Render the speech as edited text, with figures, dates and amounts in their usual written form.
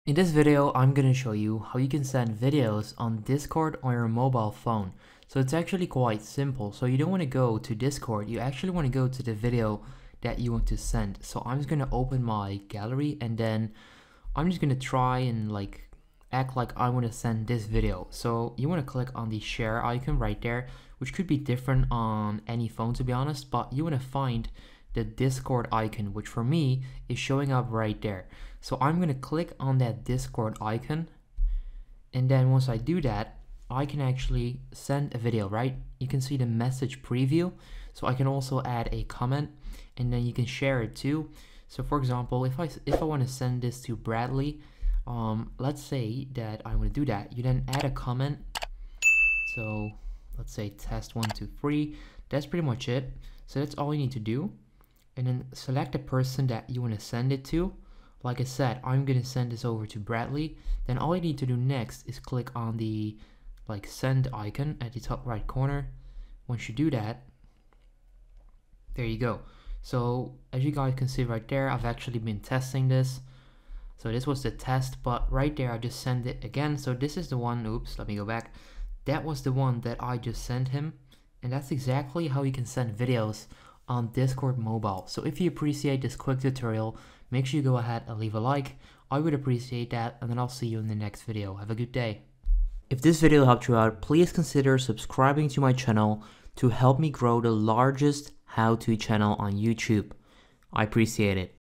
In this video, I'm going to show you how you can send videos on Discord on your mobile phone. So it's actually quite simple. So you don't want to go to Discord, you actually want to go to the video that you want to send. So I'm just going to open my gallery and then I'm just going to try and act like I want to send this video. So you want to click on the share icon right there, which could be different on any phone to be honest, but you want to find the Discord icon, which for me is showing up right there. So I'm going to click on that Discord icon, and then once I do that, I can actually send a video, right? You can see the message preview, so I can also add a comment, and then you can share it too. So for example, if I want to send this to Bradley, let's say that I want to do that, you then add a comment. So let's say test 1 2 3. That's pretty much it. So that's all you need to do, and then select the person that you want to send it to. Like I said, I'm gonna send this over to Bradley. Then all you need to do next is click on the send icon at the top right corner. Once you do that, there you go. So as you guys can see right there, I've actually been testing this. So this was the test, but right there I just sent it again. So this is the one, oops, let me go back. That was the one that I just sent him. And that's exactly how you can send videos on Discord mobile. So if you appreciate this quick tutorial, make sure you go ahead and leave a like. I would appreciate that, and then I'll see you in the next video. Have a good day. If this video helped you out, please consider subscribing to my channel to help me grow the largest how-to channel on YouTube. I appreciate it.